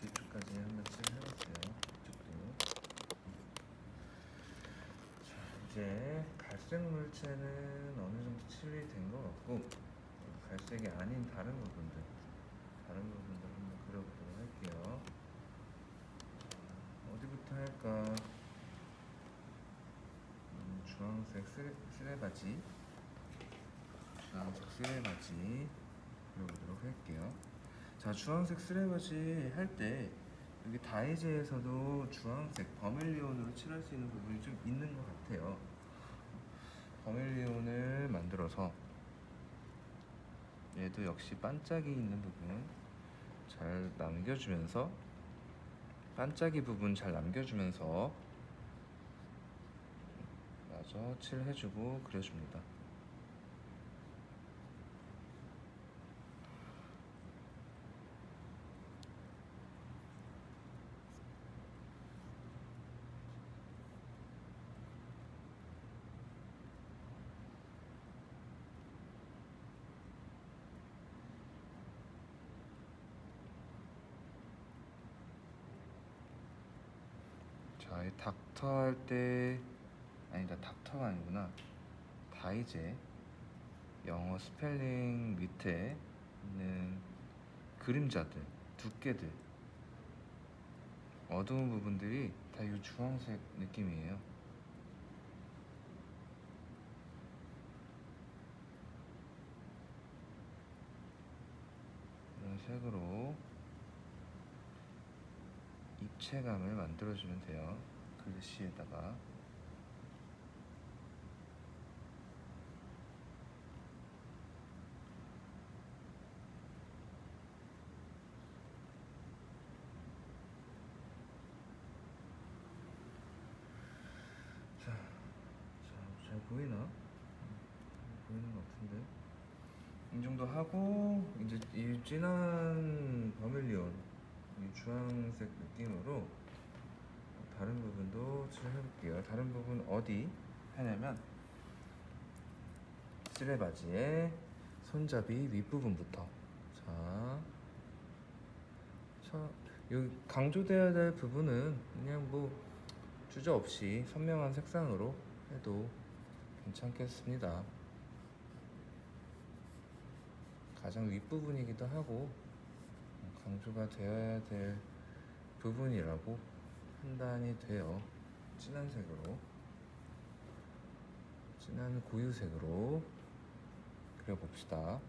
뒤쪽까지 한번 칠해볼게요. 뒤쪽도. 자, 이제 갈색 물체는 어느 정도 칠이 된 것 같고 갈색이 아닌 다른 부분들 한번 그려보도록 할게요. 어디부터 할까? 주황색 쓰레바지, 주황색 쓰레바지 입어보도록 할게요. 자, 주황색 쓰레바지 할 때 여기 다이제에서도 주황색 버밀리온으로 칠할 수 있는 부분이 좀 있는 것 같아요. 버밀리온을 만들어서 얘도 역시 반짝이 있는 부분 잘 남겨주면서, 반짝이 부분 잘 남겨주면서 마저 칠해주고 그려줍니다. 자, 이 닥터 할 때, 아니다, 닥터가 아니구나. 다이제 영어 스펠링 밑에 있는 그림자들, 두께들, 어두운 부분들이 다 이 주황색 느낌이에요. 이런 색으로 입체감을 만들어주면 돼요. 글씨에다가. 자, 잘 보이나? 보이는 것 같은데. 이 정도 하고 이제 이 진한 버밀리온, 이 주황색 느낌으로 다른 부분도 칠해볼게요. 다른 부분 어디 하냐면 쓰레바지의 손잡이 윗부분부터. 자, 여기 강조돼야 될 부분은 그냥 뭐 주저없이 선명한 색상으로 해도 괜찮겠습니다. 가장 윗부분이기도 하고 강조가 되어야 될 부분이라고 판단이 돼요. 진한 색으로, 진한 고유색으로 그려봅시다.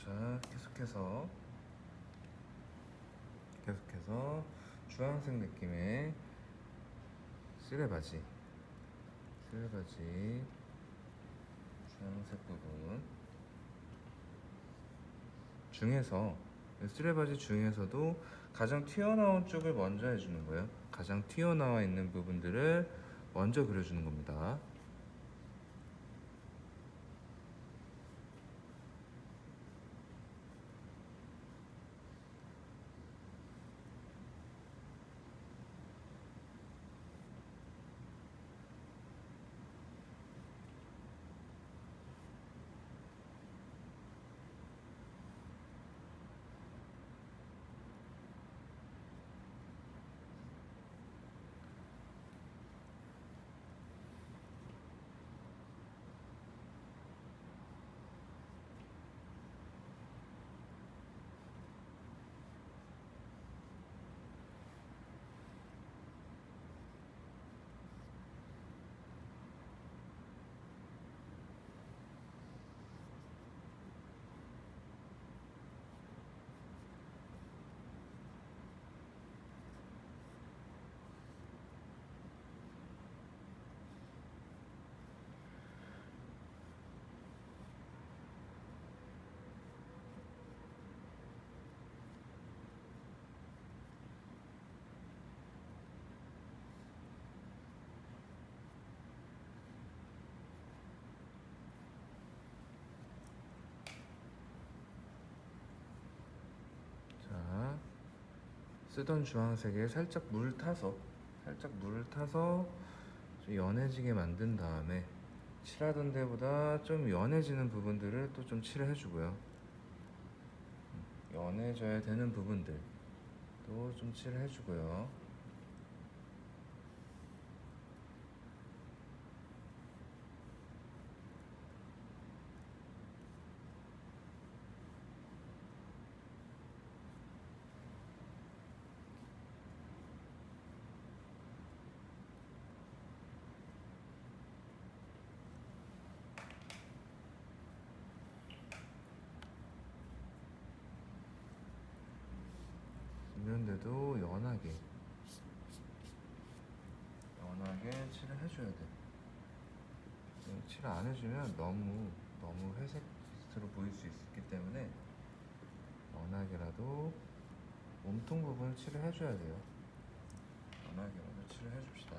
자, 계속해서 주황색 느낌의 쓰레바지, 주황색 부분 중에서, 쓰레바지 중에서도 가장 튀어나온 쪽을 먼저 해주는 거예요. 가장 튀어나와 있는 부분들을 먼저 그려주는 겁니다. 자, 쓰던 주황색에 살짝 물을 타서 좀 연해지게 만든 다음에 칠하던 데보다 좀 연해지는 부분들을 또 좀 칠해 주고요. 연해져야 되는 부분들 또 좀 칠해 주고요. 이런데도 연하게 칠을 해줘야 돼. 칠 안 해주면 너무 회색으로 보일 수 있기 때문에 연하게라도 몸통 부분을 칠을 해줘야 돼요. 연하게라도 칠을 해줍시다.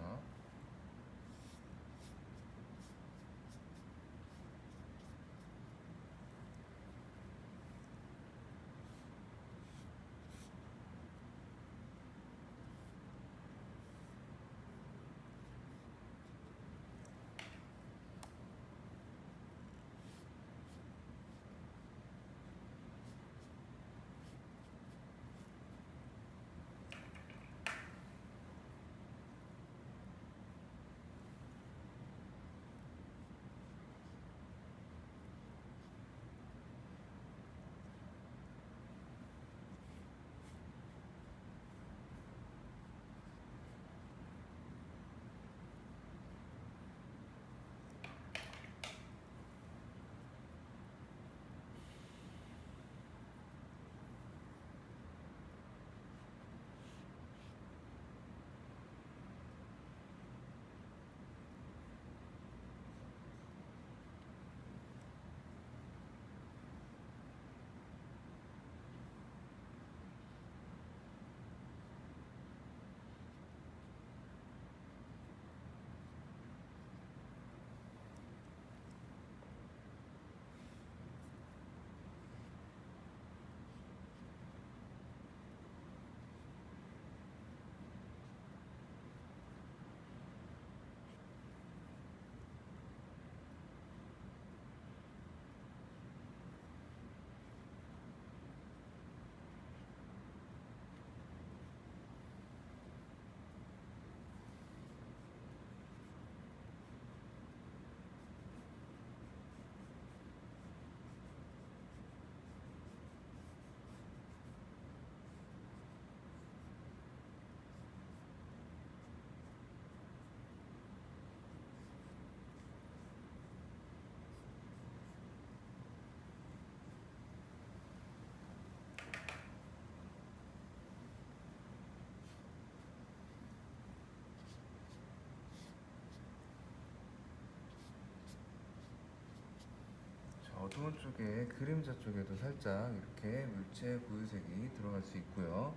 어두운 쪽에 그림자 쪽에도 살짝 이렇게 물체 고유색이 들어갈 수 있고요.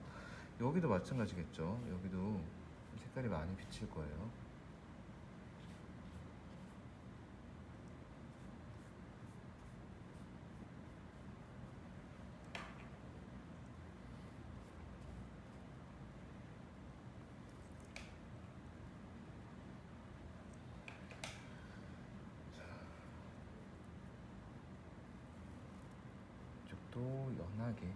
여기도 마찬가지겠죠. 여기도 색깔이 많이 비칠 거예요. 이쪽도 연하게.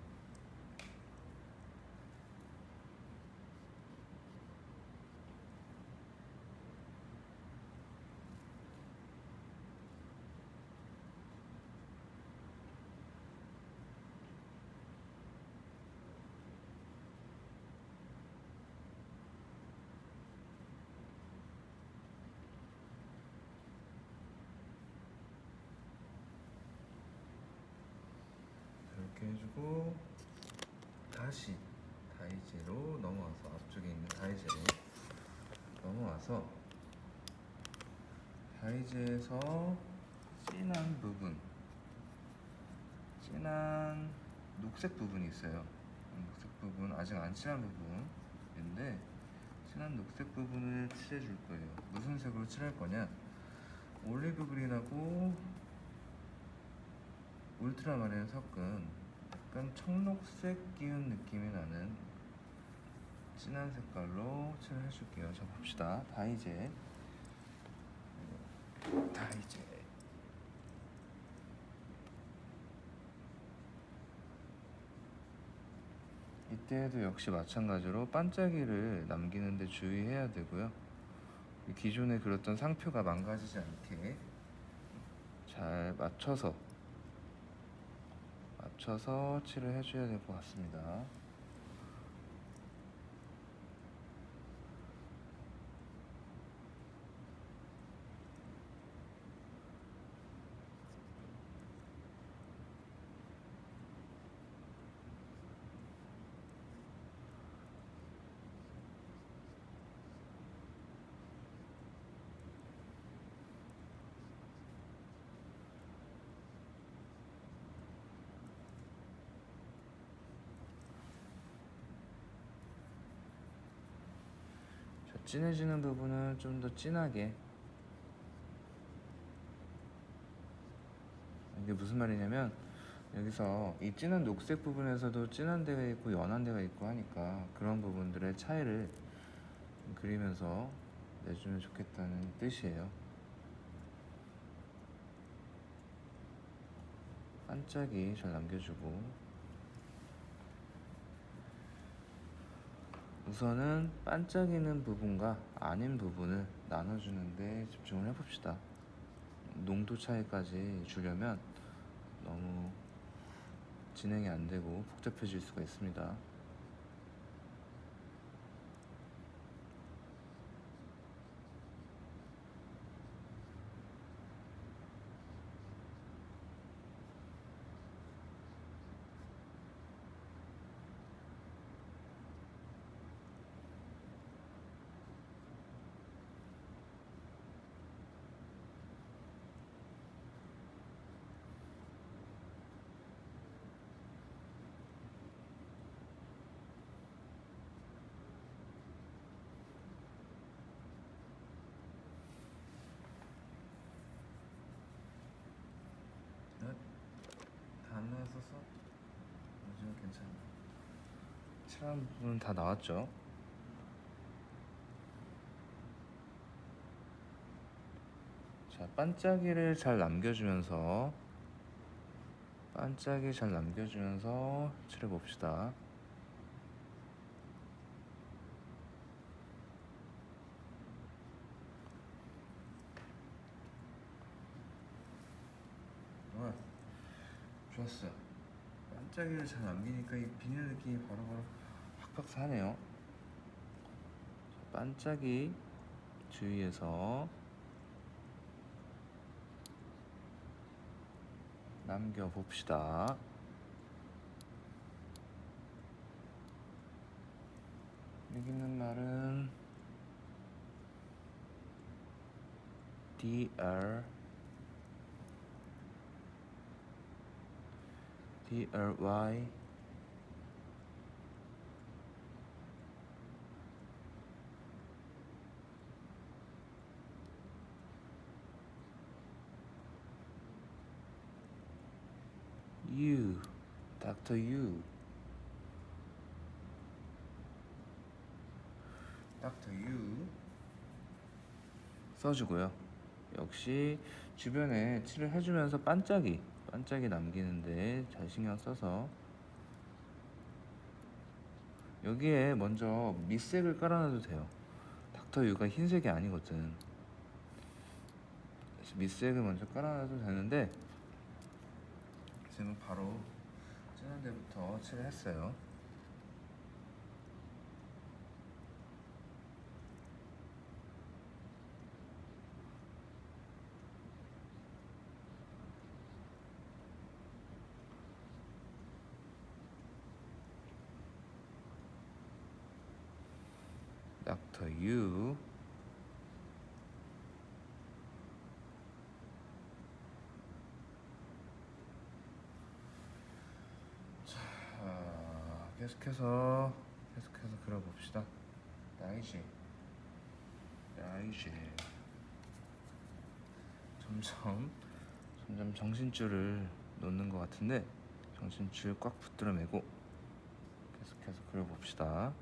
이렇게 해주고 다시 다이제로 넘어와서, 앞쪽에 있는 다이제로 넘어와서 다이제에서 진한 부분, 진한 녹색 부분이 있어요. 녹색 부분, 아직 안 칠한 부분인데 진한 녹색 부분을 칠해줄 거예요. 무슨 색으로 칠할 거냐? 올리브 그린하고 울트라마린 섞은 약간 청록색 기운 느낌이 나는 진한 색깔로 칠을 해줄게요. 자, 봅시다. 다이제. 이때에도 역시 마찬가지로 반짝이를 남기는데 주의해야 되고요. 기존에 그렸던 상표가 망가지지 않게 잘 맞춰서 칠을 해줘야 될 것 같습니다. 진해지는 부분은 좀 더 진하게. 이게 무슨 말이냐면, 여기서 이 진한 녹색 부분에서도 진한 데가 있고 연한 데가 있고 하니까 그런 부분들의 차이를 그리면서 내주면 좋겠다는 뜻이에요. 반짝이 잘 남겨주고, 우선은 반짝이는 부분과 아닌 부분을 나눠주는데 집중을 해봅시다. 농도 차이까지 주려면 너무 진행이 안 되고 복잡해질 수가 있습니다. 다 안 나왔어서 요즘 괜찮아. 칠한 부분은 다 나왔죠. 자, 반짝이 잘 남겨주면서 칠해봅시다. 좋았어요. 반짝이를 잘 남기니까 이 비닐 느낌이 바로바로 확확 사네요. 반짝이 주위에서 남겨봅시다. 여기 있는 말은 DRY U, 닥터 U, 닥터 U 써주고요. 역시 주변에 칠을 해주면서 반짝이 남기는데 잘 신경 써서 여기에 먼저 밑색을 깔아놔도 돼요. 닥터 U가 흰색이 아니거든. 그래서 밑색을 먼저 깔아놔도 되는데 지금 바로 진한 데부터 칠을 했어요. 닥터 U, 자, 계속해서 그려봅시다. 라이제 점점 정신줄을 놓는 것 같은데 정신줄 꽉 붙들어 매고 계속해서 그려봅시다.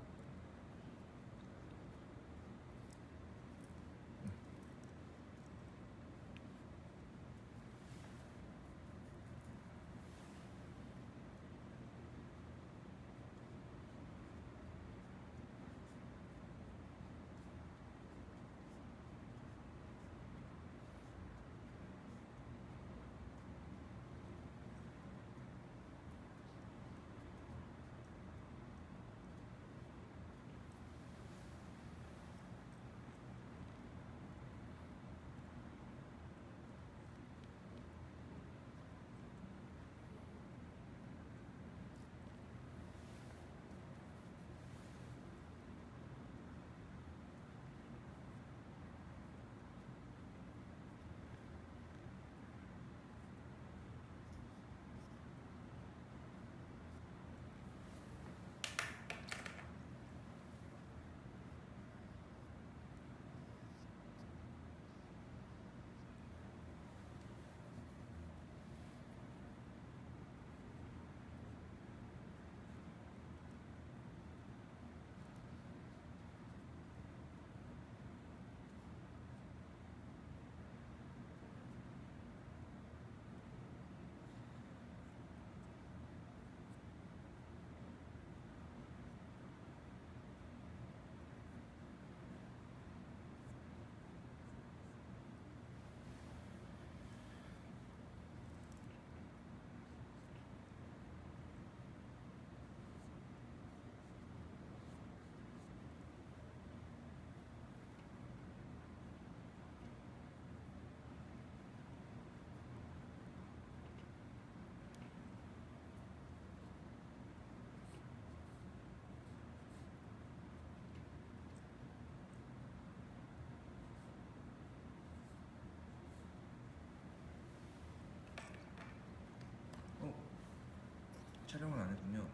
촬영을 안 했군요.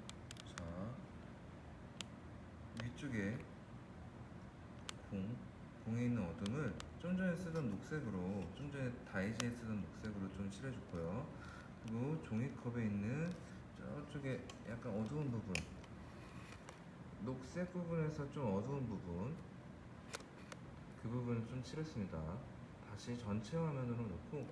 자, 위쪽에 공에 있는 어둠을 좀 전에 쓰던 녹색으로, 좀 전에 다이지에 쓰던 녹색으로 좀 칠해줬고요. 그리고 종이컵에 있는 저쪽에 약간 어두운 부분, 녹색 부분에서 좀 어두운 부분, 그 부분을 좀 칠했습니다. 다시 전체 화면으로 놓고